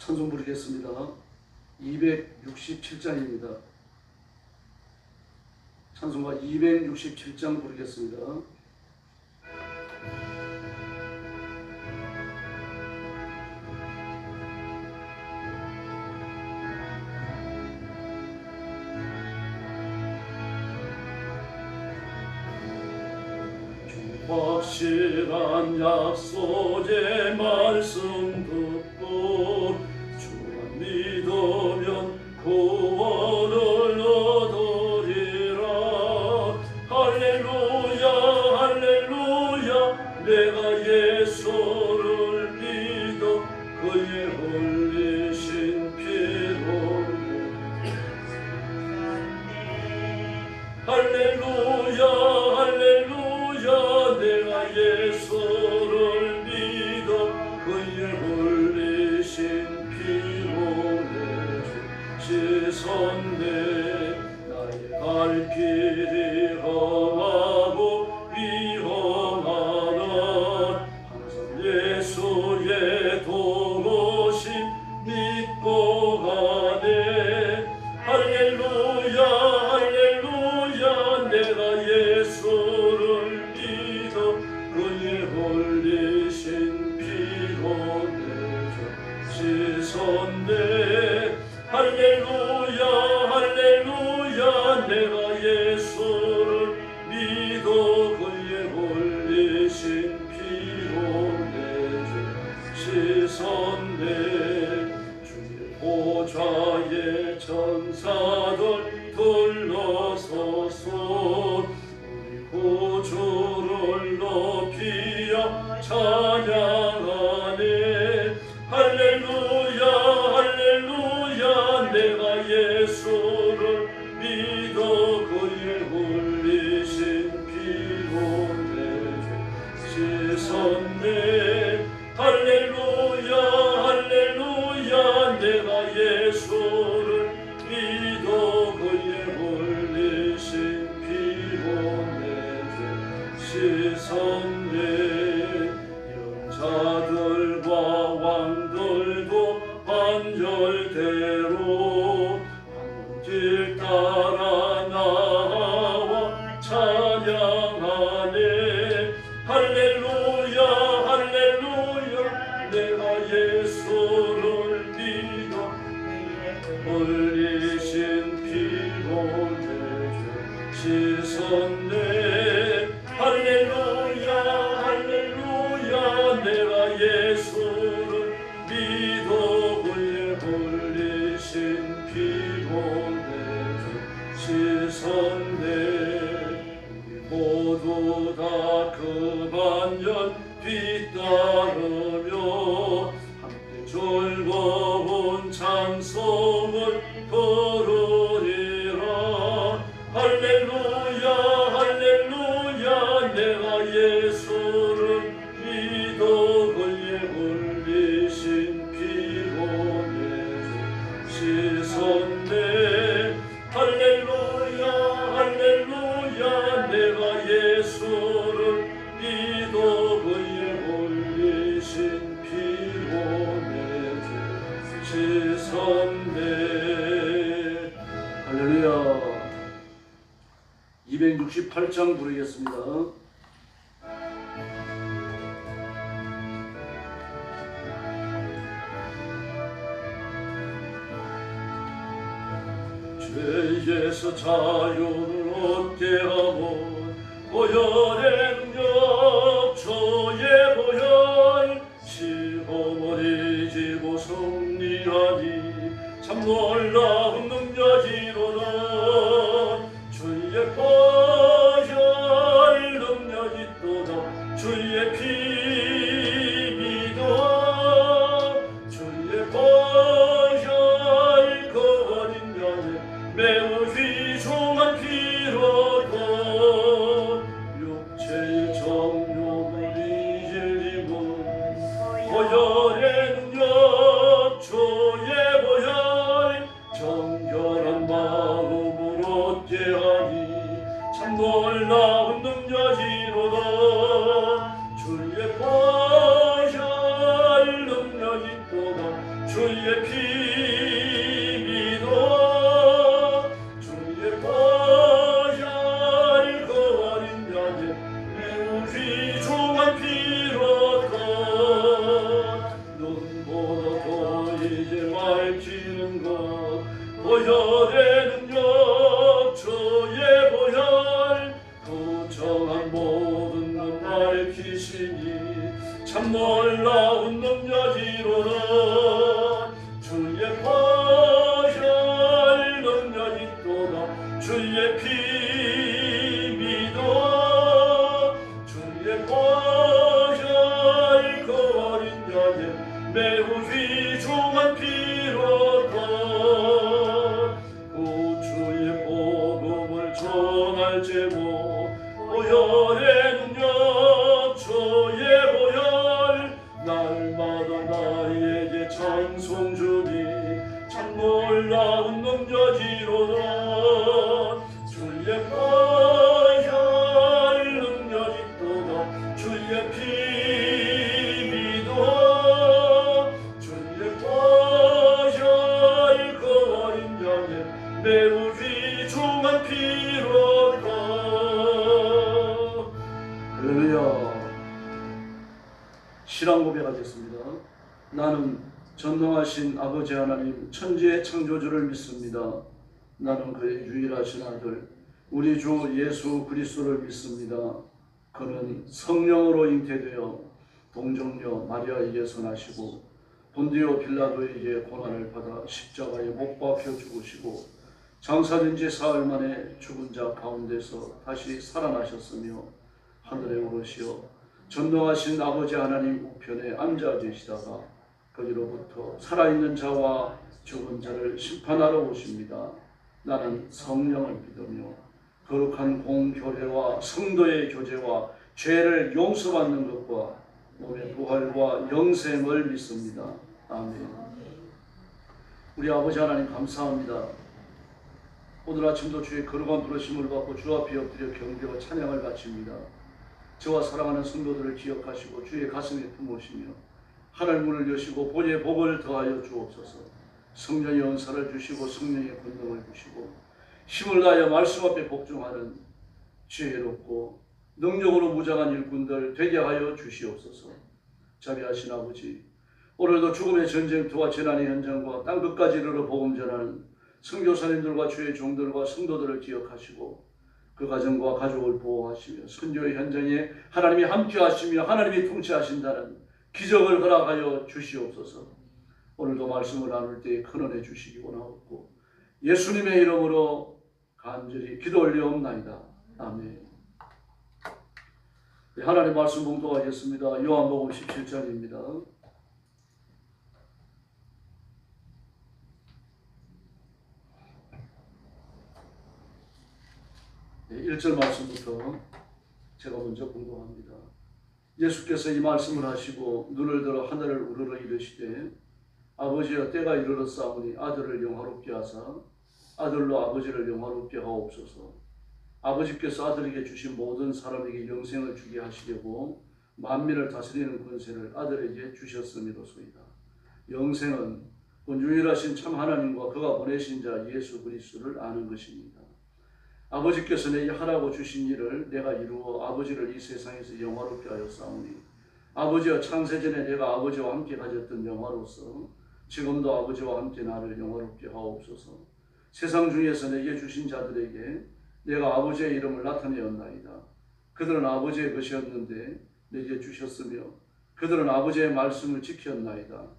찬송 부르겠습니다. 267장입니다. 찬송가 267장 부르겠습니다. 확실한 약속의 말씀 듣고 주만 믿으면 구원을 얻으리라. 할렐루야 할렐루야 내가 예수를 믿어 그의 흘리신 피로 할렐루야 할렐루야 내가 예수를 믿어 그의 흘리신 피로 씻었네. 나의 갈 길이 험하고 위험하나 항상 예수의 도우심 믿고 가네. 할렐루야 할렐루야 내가 예수를 믿어 그의 흘리신 피로 내가 씻었네. 할렐루야 할렐루야 내가 예수를 믿어 그의 흘리신 피로 내가 씻었네. 주의 보좌에 천사들 둘러서서 우리 구주를 높이어 찬양하네. 할렐루야 할렐루야 내가 예수를 믿어 그의 흘리신 피로 내게 씻었네. 할렐루야 할렐루야 내가 예수를 믿어 그의 흘리신 피로 내게 씻었네. 영자들과 왕들도 반절대로 한 길 따라 나와 찬양하네. 할렐루야 할렐루야 내가 예수를 믿어 흘리신 피로 내게 씻었네. 할렐루야 할렐루야 내가 예수를 믿어 그의 흘리신 피로 내게 씻었네. 모두 다 그만연 뒤따르며 함께 즐거운 찬송을 부르리라. 할렐루야 할렐루야 내가 예수를 믿어 그의 흘리신 피로 내게 씻었네. 할렐루야 할렐루야 내가 예수를 믿어 그의 흘리신 피로 내게 씻었네. 할렐루야. 268장 부르겠습니다. 죄에서 자유를 얻게 하고 보혈의 능력 주의 보혈 시험을 이기고 승리하니 참 놀라운 능력이로다. 주의 보혈 능력이 있도다. 주의 피 믿어 주의 보혈 그 어린 양의 매우 귀중한 피로다. 육체 지키시니 참 놀라운 능력이로는 주의 보혈 능력이 있도다 주의 피 믿어 주의 보혈 그 어린 양의 매우 귀중한 피로다 주의 복음을 전할 제목 보혈의 능력 주의 보혈 날마다 나에게 찬송 주니 참 놀라운 능력이로다 주의 보혈 능력 있도다 주의 피 믿어 주의 보혈 그 어린 양의 매우 귀중한 피로다. 할렐루야. 신앙 고백하겠습니다. 나는 전능하신 아버지 하나님 천지의 창조주를 믿습니다. 나는 그의 유일하신 아들 우리 주 예수 그리스도를 믿습니다. 그는 성령으로 잉태되어 동정녀 마리아에게서 나시고 본디오 빌라도에게 고난을 받아 십자가에 못 박혀 죽으시고 장사된 지 사흘 만에 죽은 자 가운데서 다시 살아나셨으며 하늘에 오르시어 전능하신 아버지 하나님 우편에 앉아 계시다가 거기로부터 살아있는 자와 죽은 자를 심판하러 오십니다. 나는 성령을 믿으며 거룩한 공교회와 성도의 교제와 죄를 용서받는 것과 몸의 부활과 영생을 믿습니다. 아멘. 우리 아버지 하나님 감사합니다. 오늘 아침도 주의 거룩한 부르심을 받고 주 앞에 엎드려 경배와 찬양을 바칩니다. 저와 사랑하는 성도들을 기억하시고 주의 가슴에 품으시며 하늘 문을 여시고 본의 복을 더하여 주옵소서. 성령의 은사를 주시고 성령의 권능을 주시고 힘을 다하여 말씀 앞에 복종하는 지혜롭고 능력으로 무장한 일꾼들 되게 하여 주시옵소서. 자비하신 아버지, 오늘도 죽음의 전쟁터와 재난의 현장과 땅끝까지 이르러 복음 전하는 선교사님들과 주의 종들과 성도들을 기억하시고 그 가정과 가족을 보호하시며 선교의 현장에 하나님이 함께 하시며 하나님이 통치하신다는 기적을 허락하여 주시옵소서. 오늘도 말씀을 나눌 때 큰 은혜 주시기 원하옵고 예수님의 이름으로 간절히 기도 올려옵나이다. 아멘. 네, 하나님 말씀 봉독하겠습니다. 요한복음 17장입니다. 네, 1절 말씀부터 제가 먼저 봉독합니다. 예수께서 이 말씀을 하시고 눈을 들어 하늘을 우러러 이르시되 아버지여 때가 이르렀사오니 아들을 영화롭게 하사 아들로 아버지를 영화롭게 하옵소서. 아버지께서 아들에게 주신 모든 사람에게 영생을 주게 하시려고 만민을 다스리는 권세를 아들에게 주셨음이로소이다. 영생은 곧 유일하신 참 하나님과 그가 보내신 자 예수 그리스도를 아는 것입니다. 아버지께서 내게 하라고 주신 일을 내가 이루어 아버지를 이 세상에서 영화롭게 하였사오니 아버지여 창세전에 내가 아버지와 함께 가졌던 영화로서 지금도 아버지와 함께 나를 영화롭게 하옵소서. 세상 중에서 내게 주신 자들에게 내가 아버지의 이름을 나타내었나이다. 그들은 아버지의 것이었는데 내게 주셨으며 그들은 아버지의 말씀을 지켰나이다.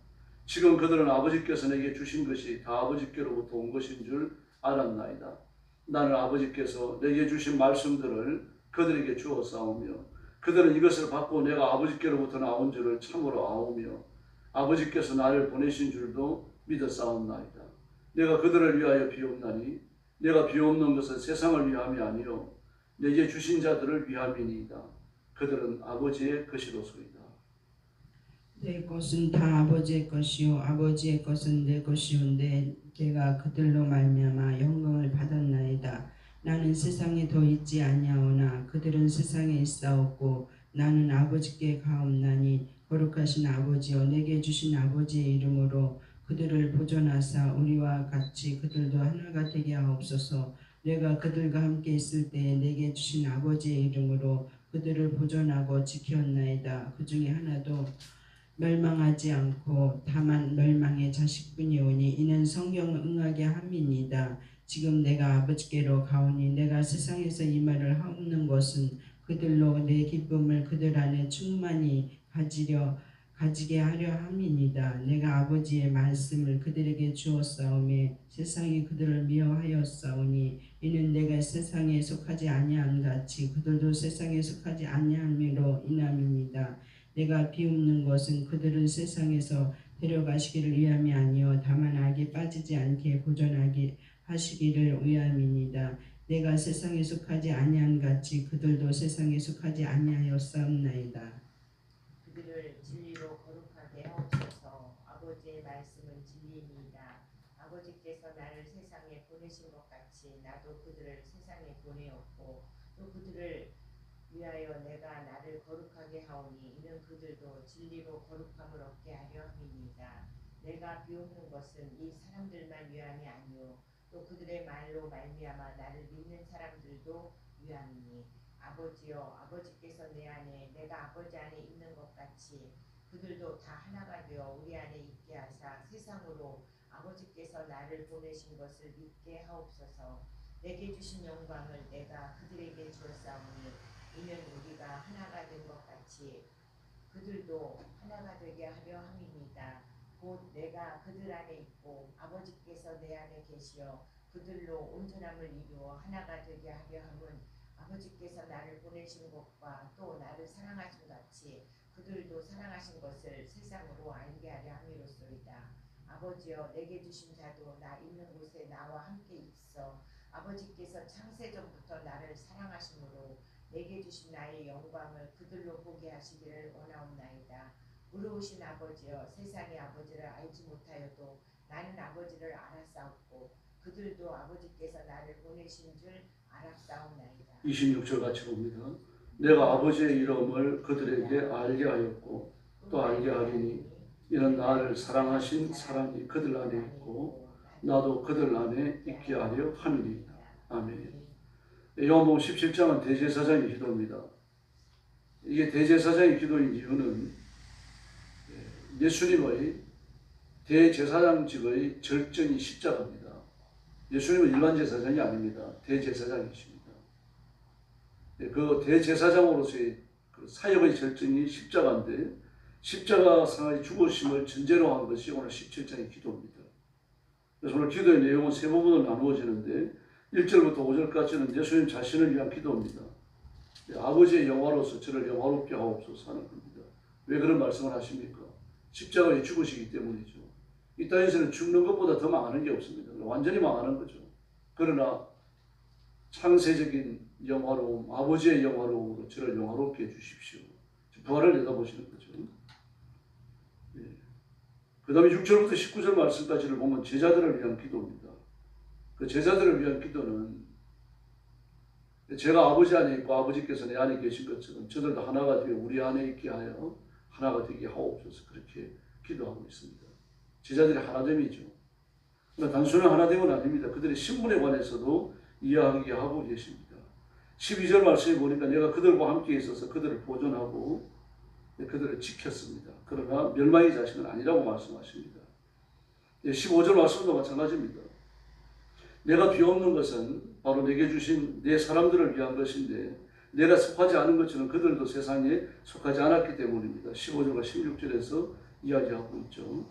지금 그들은 아버지께서 내게 주신 것이 다 아버지께로부터 온 것인 줄 알았나이다. 나는 아버지께서 내게 주신 말씀들을 그들에게 주었사오며 그들은 이것을 받고 내가 아버지께로부터 나온 줄을 참으로 아오며 아버지께서 나를 보내신 줄도 믿었사옵나이다. 내가 그들을 위하여 비옵나니 내가 비옵는 것은 세상을 위함이 아니요 내게 주신 자들을 위함이니이다. 그들은 아버지의 것이로소이다. 내 것은 다 아버지의 것이요 아버지의 것은 내 것이온데 내가 그들로 말미암아 영광을 받았나이다. 나는 세상에 더 있지 아니하오나 그들은 세상에 있사옵고 나는 아버지께 가옵나니 거룩하신 아버지여 내게 주신 아버지의 이름으로 그들을 보존하사 우리와 같이 그들도 하나가 되게 하옵소서. 내가 그들과 함께 있을 때에 내게 주신 아버지의 이름으로 그들을 보존하고 지켰나이다. 그 중에 하나도 멸망하지 않고 다만 멸망의 자식뿐이오니 이는 성경을 응하게 함이니이다. 지금 내가 아버지께로 가오니 내가 세상에서 이 말을 하옵는 것은 그들로 내 기쁨을 그들 안에 충만히 가지게 하려 함이니이다. 내가 아버지의 말씀을 그들에게 주었사오매 세상이 그들을 미워하였사오니 이는 내가 세상에 속하지 아니함 같이 그들도 세상에 속하지 아니함으로 인함이니이다. 내가 비웃는 것은 그들을 세상에서 데려가시기를 위함이 아니요 다만 악에 빠지지 않게 보존하게 하시기를 위함이니이다. 내가 세상에 속하지 아니함 같이 그들도 세상에 속하지 아니하였사옵나이다. 그들을 진리로 거룩하게 하옵소서. 아버지의 말씀은 진리이니이다. 아버지께서 나를 세상에 보내신 것 같이 나도 그들을 세상에 보내었고 또 그들을 위하여 내가 나를 거룩하게 하오니 이는 그들도 진리로 거룩함을 얻게 하려 함이니이다. 내가 비웃는 것은 이 사람들만 위함이 아니요 또 그들의 말로 말미암아 나를 믿는 사람들도 위함이니 아버지여 아버지께서 내 안에 내가 아버지 안에 있는 것 같이 그들도 다 하나가 되어 우리 안에 있게 하사 세상으로 아버지께서 나를 보내신 것을 믿게 하옵소서. 내게 주신 영광을 내가 그들에게 주었사오니 이는 우리가 하나가 된 것 같이 그들도 하나가 되게 하려 함이니이다. 곧 내가 그들 안에 있고 아버지께서 내 안에 계시어 그들로 온전함을 이루어 하나가 되게 하려 함은 아버지께서 나를 보내신 것과 또 나를 사랑하신 같이 그들도 사랑하신 것을 세상으로 알게 하려 함이로소이다. 아버지여 내게 주신 자도 나 있는 곳에 나와 함께 있어 아버지께서 창세전부터 나를 사랑하심으로 내게 주신 나의 영광을 그들로 보게 하시기를 원하옵나이다. 의로우신 아버지여 세상이 아버지를 알지 못하여도 나는 아버지를 알았사옵고 그들도 아버지께서 나를 보내신 줄 알았사옵나이다. 26절 같이 봅니다. 내가 아버지의 이름을 그들에게 알게 하였고 또 알게 하리니 이는 나를 사랑하신 사랑이 그들 안에 있고 나도 그들 안에 있게 하려 함이니이다. 아멘. 요한복음 17장은 대제사장의 기도입니다. 이게 대제사장의 기도인 이유는 예수님의 대제사장직의 절정이 십자가입니다. 예수님은 일반 제사장이 아닙니다. 대제사장이십니다. 그 대제사장으로서의 그 사역의 절정이 십자가인데 십자가상의 죽으심을 전제로 한 것이 오늘 17장의 기도입니다. 그래서 오늘 기도의 내용은 세 부분으로 나누어지는데 1절부터 5절까지는 예수님 자신을 위한 기도입니다. 아버지의 영화로서 저를 영화롭게 하옵소서 하는 겁니다. 왜 그런 말씀을 하십니까? 십자가에 죽으시기 때문이죠. 이 땅에서는 죽는 것보다 더 망하는 게 없습니다. 완전히 망하는 거죠. 그러나 창세적인 영화로움, 아버지의 영화로움으로 저를 영화롭게 해주십시오. 부활을 내다보시는 거죠. 그 다음에 6절부터 19절 말씀까지를 보면 제자들을 위한 기도입니다. 그 제자들을 위한 기도는 제가 아버지 안에 있고 아버지께서 내 안에 계신 것처럼 저들도 하나가 되어 우리 안에 있게 하여 하나가 되게 하옵소서 그렇게 기도하고 있습니다. 제자들의 하나됨이죠. 그러나 단순한 하나됨은 아닙니다. 그들의 신분에 관해서도 이해하게 하고 계십니다. 12절 말씀에 보니까 내가 그들과 함께 있어서 그들을 보존하고 그들을 지켰습니다. 그러나 멸망의 자식은 아니라고 말씀하십니다. 15절 말씀도 마찬가지입니다. 내가 비옵는 것은 바로 내게 주신 내 사람들을 위한 것인데 내가 속하지 않은 것처럼 그들도 세상에 속하지 않았기 때문입니다. 15절과 16절에서 이야기하고 있죠.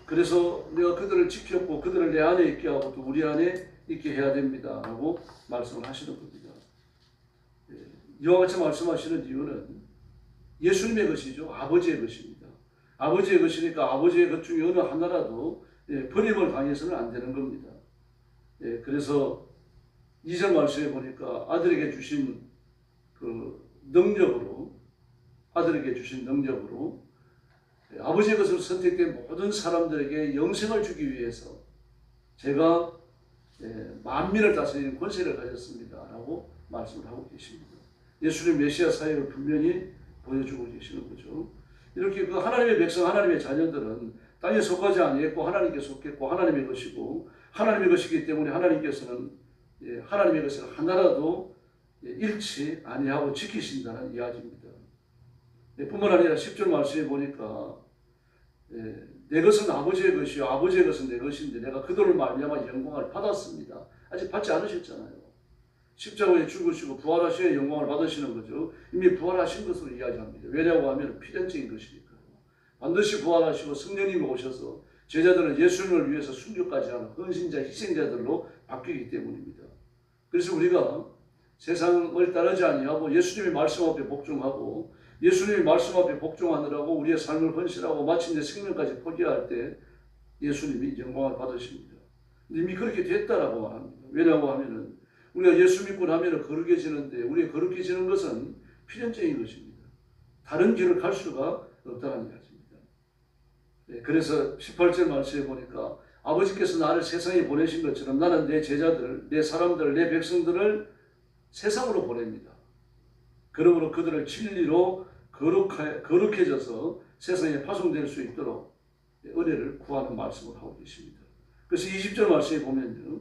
그래서 내가 그들을 지켰고 그들을 내 안에 있게 하고 또 우리 안에 있게 해야 됩니다. 라고 말씀을 하시는 겁니다. 이와 같이 말씀하시는 이유는 예수님의 것이죠. 아버지의 것입니다. 아버지의 것이니까 아버지의 것 중에 어느 하나라도 버림을 당해서는 안 되는 겁니다. 그래서 2절 말씀에 보니까 아들에게 주신 그 능력으로 아버지의 것으로 선택된 모든 사람들에게 영생을 주기 위해서 제가 만민을 다스리는 권세를 가졌습니다. 라고 말씀을 하고 계십니다. 예수님 메시아 사역을 분명히 보여주고 계시는 거죠. 이렇게 그 하나님의 백성, 하나님의 자녀들은 땅에 속하지 아니했고 하나님께 속했고 하나님의 것이고 하나님의 것이기 때문에 하나님께서는 하나님의 것을 하나라도 잃지 아니하고 지키신다는 이야기입니다. 뿐만 아니라 10절 말씀에 보니까 내 것은 아버지의 것이요 아버지의 것은 내 것인데 내가 그들을 말미암아 영광을 받았습니다. 아직 받지 않으셨잖아요. 십자가에 죽으시고 부활하셔야 영광을 받으시는 거죠. 이미 부활하신 것으로 이야기합니다. 왜냐고 하면 필연적인 것이니까요. 반드시 부활하시고 성령님이 오셔서 제자들은 예수님을 위해서 순교까지 하는 헌신자, 희생자들로 바뀌기 때문입니다. 그래서 우리가 세상을 따르지 아니하고 예수님의 말씀 앞에 복종하고 예수님의 말씀 앞에 복종하느라고 우리의 삶을 헌신하고 마침내 생명까지 포기할 때 예수님이 영광을 받으십니다. 이미 그렇게 됐다라고 말합니다. 왜냐고 하면은 우리가 예수 믿고 나면 거룩해지는데 우리가 거룩해지는 것은 필연적인 것입니다. 다른 길을 갈 수가 없다는 이야기입니다. 네, 그래서 18절 말씀에 보니까 아버지께서 나를 세상에 보내신 것처럼 나는 내 제자들, 내 사람들, 내 백성들을 세상으로 보냅니다. 그러므로 그들을 진리로 거룩해져서 세상에 파송될 수 있도록 은혜를 구하는 말씀을 하고 계십니다. 그래서 20절 말씀에 보면요.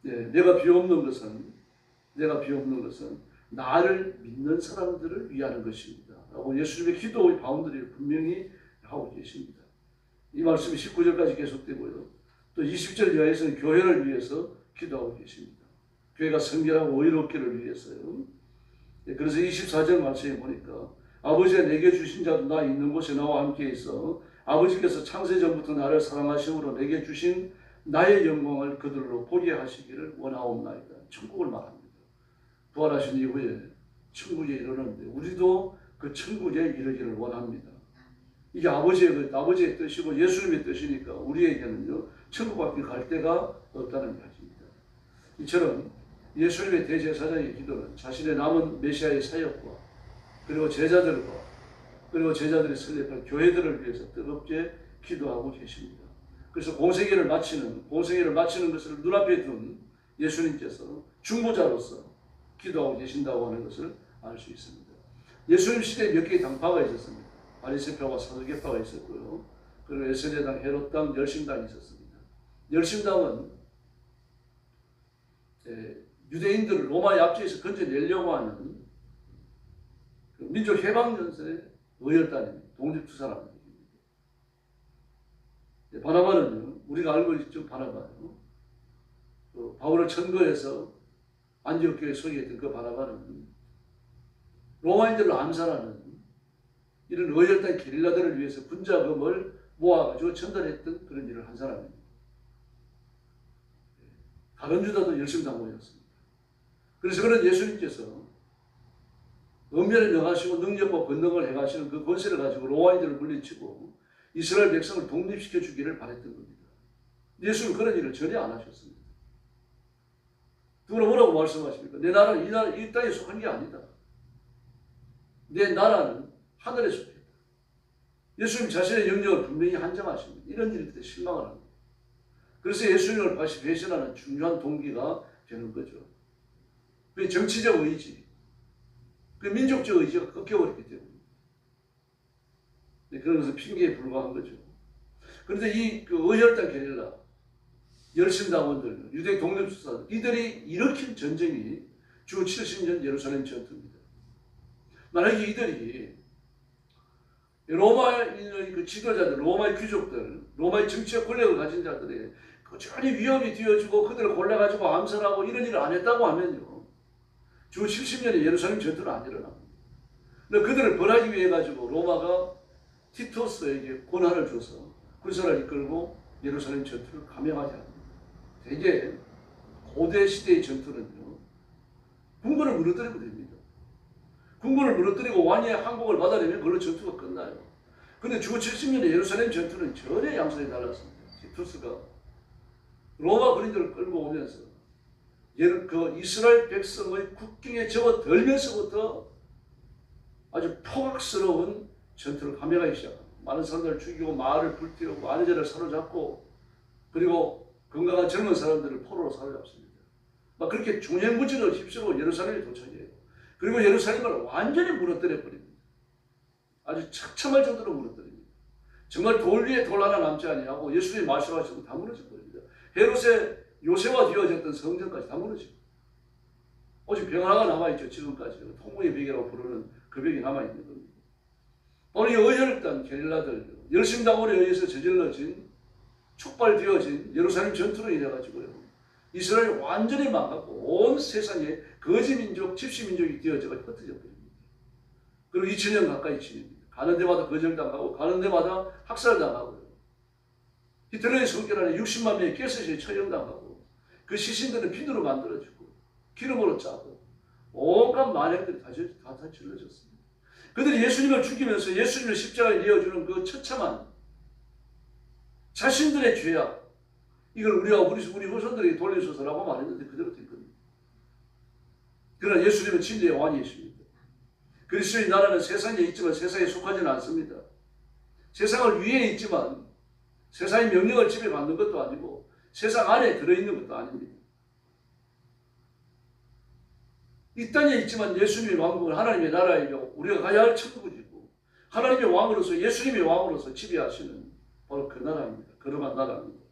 내가 비옵는 것은 나를 믿는 사람들을 위하는 것입니다. 라고 예수님의 기도의 바운더리를 분명히 하고 계십니다. 이 말씀이 19절까지 계속되고요. 또 20절 이하에서는 교회를 위해서 기도하고 계십니다. 교회가 성결하고 의롭기를 위해서요. 그래서 24절 말씀에 보니까 아버지가 내게 주신 자도 나 있는 곳에 나와 함께 있어 아버지께서 창세전부터 나를 사랑하심으로 내게 주신 나의 영광을 그들로 보게 하시기를 원하옵나이다. 천국을 말합니다. 부활하신 이후에 천국에 이르는데 우리도 그 천국에 이르기를 원합니다. 이게 아버지의 뜻이고 예수님의 뜻이니까 우리에게는요 천국밖에 갈 데가 없다는 이야기입니다. 이처럼 예수님의 대제사장의 기도는 자신의 남은 메시아의 사역과 그리고 제자들과 그리고 제자들이 설립한 교회들을 위해서 뜨겁게 기도하고 계십니다. 그래서 공생애를 마치는 것을 눈앞에 둔 예수님께서 중보자로서 기도하고 계신다고 하는 것을 알 수 있습니다. 예수님 시대에 몇 개의 당파가 있었습니다. 바리새파와 사두개파가 있었고요. 그리고 에스겔당, 헤롯당, 열심당이 있었습니다. 열심당은 유대인들을 로마의 압제에서 건져내려고 하는 민족 해방 전선의 의열단입니다. 독립투사라는 얘기입니다. 바나바는요, 우리가 알고 있죠, 바나바요. 바울을 천거해서 안디옥 교회에 소개했던 그 바나바는 로마인들을 암살하는 이런 의열단 게릴라들을 위해서 군자금을 모아가지고 전달했던 그런 일을 한 사람입니다. 다른 유다도 열심당원이었습니다. 그래서 그런 예수님께서 은밀에 명하시고 능력과 권능을 행하시는 그 권세를 가지고 로마인들을 물리치고 이스라엘 백성을 독립시켜 주기를 바랬던 겁니다. 예수는 그런 일을 전혀 안 하셨습니다. 그러나 뭐라고 말씀하십니까? 내 나라는 이 땅에 속한 게 아니다. 내 나라는 하늘에 속했다. 예수님 자신의 영역을 분명히 한정하십니다. 이런 일에 실망을 합니다. 그래서 예수님을 다시 배신하는 중요한 동기가 되는 거죠. 그 정치적 의지, 그 민족적 의지가 꺾여버렸기 때문에 그런 것은 핑계에 불과한 거죠. 그런데 이 의열단 게릴라, 열심당원들, 유대 독립투사들 이들이 일으킨 전쟁이 주 70년 예루살렘 전투입니다. 만약에 이들이 로마의 그 지도자들, 로마의 귀족들, 로마의 정치적 권력을 가진 자들이 전혀 위협이 되어지고 그들을 골라가지고 암살하고 이런 일을 안 했다고 하면요, 주 70년에 예루살렘 전투는 안 일어납니다. 근데 그들을 벌하기 위해 가지고 로마가 티토스에게 권한을 줘서 군사를 이끌고 예루살렘 전투를 감행하지 않습니다. 대개 고대 시대의 전투는요, 군군을 무너뜨리면 됩니다. 군군을 무너뜨리고 왕의 항복을 받아내면 그걸로 전투가 끝나요. 그런데 주 70년의 예루살렘 전투는 전혀 양상이 달랐습니다. 티투스가 로마 군인들을 끌고 오면서 그 이스라엘 백성의 국경에 접어들면서부터 아주 포악스러운 전투를 감행하기 시작합니다. 많은 사람들을 죽이고 마을을 불태우고 아내들을 사로잡고 그리고 건강한 젊은 사람들을 포로로 사로잡습니다. 막 그렇게 중행무진을 휩쓸고 예루살렘에 도착해요. 그리고 예루살렘을 완전히 무너뜨려 버립니다. 아주 처참할 정도로 무너뜨립니다. 정말 돌 위에 돌 하나 남지 아니하고 예수님이 말씀하시고 다 무너져 버립니다. 헤롯의 요새화되어졌던 성전까지 다 무너지고 오직 벽 하나가 남아있죠. 지금까지 통곡의 벽이라고 부르는 그 벽이 남아있는 겁니다. 오늘 이 의열단 게릴라들, 열심당원에 의해서 저질러진 촉발되어진 예루살렘 전투로 인해 가지고요, 이스라엘이 완전히 망하고 온 세상에 거지민족, 집시민족이 되어져가 흩어져 버립니다. 그리고 2000년 가까이 지냅니다. 가는 데마다 거절당하고 가는 데마다 학살당하고요. 히틀러의 성격 안에 60만 명이 가스에 처형당하고 그 시신들은 피누로 만들어지고 기름으로 짜고 온갖 만행들이 다 질러졌습니다. 그들이 예수님을 죽이면서 예수님을 십자가에 내어주는 그 처참한 자신들의 죄악, 이걸 우리 후손들에게 돌려줘서라고 말했는데 그대로 된 겁니다. 그러나 예수님은 진리의 왕이십니다. 그리스도의 나라는 세상에 있지만 세상에 속하지는 않습니다. 세상을 위에 있지만 세상의 명령을 지배받는 것도 아니고 세상 안에 들어있는 것도 아닙니다. 이 땅에 있지만 예수님의 왕국은 하나님의 나라이고 우리가 가야 할 천국이고 하나님의 왕으로서 예수님의 왕으로서 지배하시는 바로 그 나라입니다. 거룩한 나라입니다.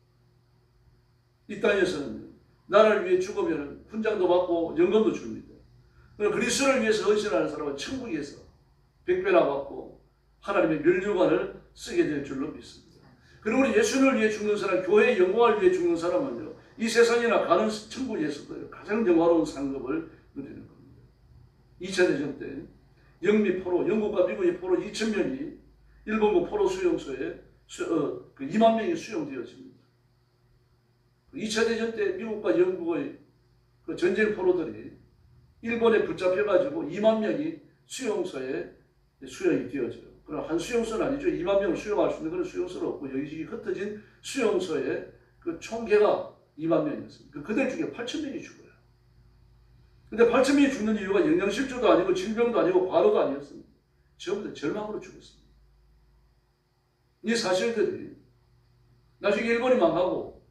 이 땅에서는 나라를 위해 죽으면 훈장도 받고 영광도 줍니다. 그러나 그리스도를 위해서 헌신하는 사람은 천국에서 백배나 받고 하나님의 면류관을 쓰게 될 줄로 믿습니다. 그리고 우리 예수를 위해 죽는 사람, 교회의 영광을 위해 죽는 사람은요, 이 세상이나 가는 천국에서도 가장 영화로운 상급을 누리는 겁니다. 2차 대전 때 영미 포로, 영국과 미국의 포로 2,000명이 일본군 포로 수용소에 2만 명이 수용되어집니다. 2차 대전 때 미국과 영국의 그 전쟁 포로들이 일본에 붙잡혀가지고 2만 명이 수용소에 수용이 되어져요. 그럼 한 수용소는 아니죠. 2만 명을 수용할 수 있는 그런 수용소는 없고 여기저기 흩어진 수용소에 그 총계가 2만 명이었습니다. 그들 중에 8,000명이 죽어요. 근데 8,000명이 죽는 이유가 영양실조도 아니고 질병도 아니고 과로도 아니었습니다. 전부 다 절망으로 죽었습니다. 이 사실들이 나중에 일본이 망하고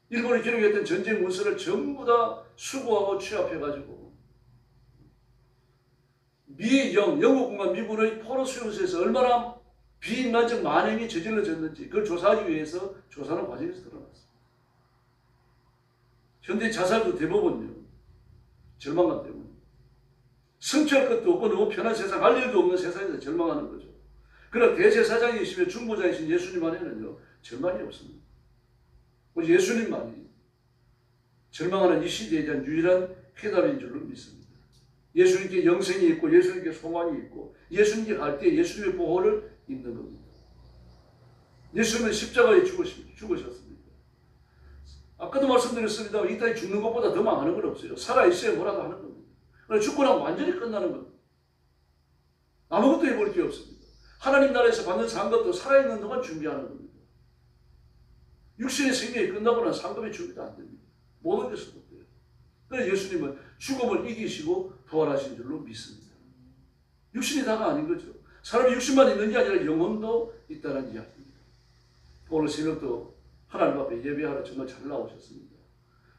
일본이 기록했던 전쟁 문서를 전부 다 수거하고 취합해가지고 영국군과 미군의 포로 수용소에서 얼마나 비인간적 만행이 저질러졌는지 그걸 조사하기 위해서 조사하는 과정에서 드러났습니다. 현대 자살도 대부분요 절망감 때문에 성취할 것도 없고 너무 편한 세상, 할 일도 없는 세상에서 절망하는 거죠. 그러나 대제사장이시며 중보자이신 예수님 안에는요 절망이 없습니다. 오직 예수님만이 절망하는 이 시대에 대한 유일한 해답인 줄로 믿습니다. 예수님께 영생이 있고 예수님께 소망이 있고 예수님께 갈 때 예수님의 보호를 입는 겁니다. 예수님은 십자가에 죽으셨습니다. 아까도 말씀드렸습니다. 이 땅에 죽는 것보다 더 망하는 건 없어요. 살아있어야 뭐라도 하는 겁니다. 그러나 죽고 나면 완전히 끝나는 겁니다. 아무것도 해볼 게 없습니다. 하나님 나라에서 받는 상급도 살아있는 동안 준비하는 겁니다. 육신의 생명이 끝나고 난 상급의 준비도 안 됩니다. 모든 것을 못해요. 그래서 예수님은 죽음을 이기시고 부활하신 줄로 믿습니다. 육신이 다가 아닌 거죠. 사람이 육신만 있는 게 아니라 영혼도 있다는 이야기입니다. 오늘 새벽도 하나님 앞에 예배하러 정말 잘 나오셨습니다.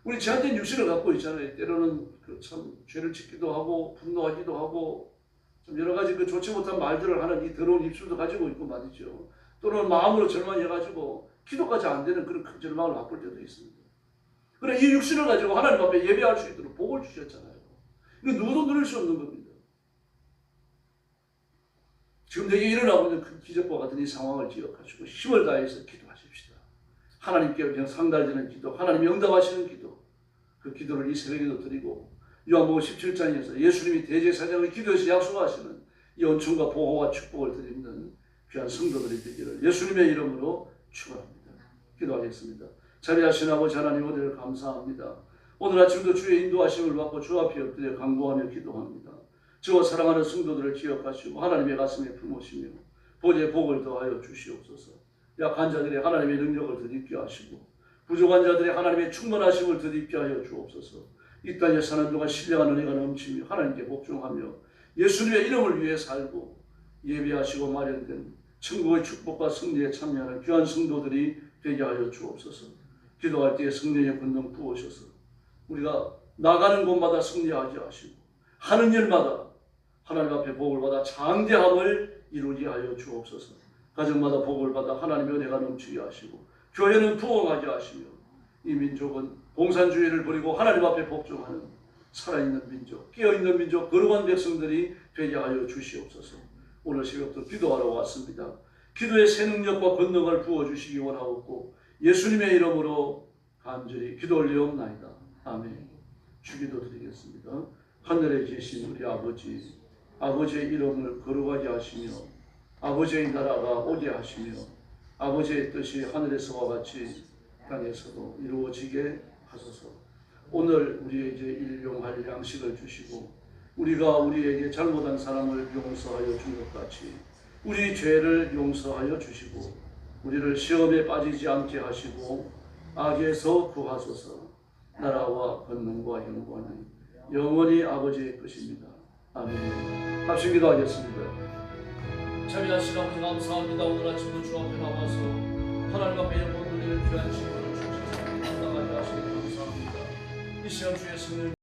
우리 제한된 육신을 갖고 있잖아요. 때로는 참 죄를 짓기도 하고 분노하기도 하고 좀 여러 가지 그 좋지 못한 말들을 하는 이 더러운 입술도 가지고 있고 말이죠. 또는 마음으로 절망해가지고 기도까지 안 되는 그런 큰 절망을 맛볼 때도 있습니다. 그러나 이 육신을 가지고 하나님 앞에 예배할 수 있도록 복을 주셨잖아요. 이거 누구도 누릴 수 없는 겁니다. 지금 내게 일어나고 있는 큰 기적과 같은 이 상황을 기억하시고 힘을 다해서 기도하십시다. 하나님께 그냥 상달되는 기도, 하나님이 응답하시는 기도, 그 기도를 이 새벽에도 드리고 요한복음 17장에서 예수님이 대제사장의 기도에서 약속하시는 이 은총과 보호와 축복을 드리는 귀한 성도들이 되기를 예수님의 이름으로 축원합니다. 기도하겠습니다. 자비하신 아버지 하나님 은혜를 감사합니다. 오늘 아침도 주의 인도하심을 받고 주 앞에 엎드려 간구하며 기도합니다. 저와 사랑하는 성도들을 기억하시고 하나님의 가슴에 품으시며 보좌의 복을 더하여 주시옵소서. 약한 자들의 하나님의 능력을 덧입게 하시고 부족한 자들의 하나님의 충만하심을 덧입게 하여 주옵소서. 이 땅에 사는 동안 신령한 은혜가 넘치며 하나님께 복종하며 예수님의 이름을 위해 살고 예배하시고 마련된 천국의 축복과 승리에 참여하는 귀한 성도들이 되게 하여 주옵소서. 기도할 때에 성령의 권능 부으셔서 우리가 나가는 곳마다 승리하게 하시고 하는 일마다 하나님 앞에 복을 받아 장대함을 이루게 하여 주옵소서. 가정마다 복을 받아 하나님의 은혜가 넘치게 하시고 교회는 부흥하게 하시며 이 민족은 공산주의를 버리고 하나님 앞에 복종하는 살아있는 민족, 깨어있는 민족, 거룩한 백성들이 되게 하여 주시옵소서. 오늘 새벽도 기도하러 왔습니다. 기도의 새 능력과 권능을 부어주시기 원하옵고 예수님의 이름으로 간절히 기도 올리옵나이다. 아멘. 주기도 드리겠습니다. 하늘에 계신 우리 아버지, 아버지의 이름을 거룩하게 하시며 아버지의 나라가 오게 하시며 아버지의 뜻이 하늘에서와 같이 땅에서도 이루어지게 하소서. 오늘 우리에게 일용할 양식을 주시고 우리가 우리에게 잘못한 사람을 용서하여 준 것 같이 우리 죄를 용서하여 주시고 우리를 시험에 빠지지 않게 하시고 악에서 구하소서. 나라와 권능과 영광은 영원히 아버지의 것입니다. 아멘. 합심 기도하겠습니다. 참여하신 아버지 감사합니다. 오늘 아침도 주 앞에 나와서 하나님 앞에 영광 돌리는 귀한 시간을 주셔서 감당하게 하시니 감사합니다. 이 시간 주의 성령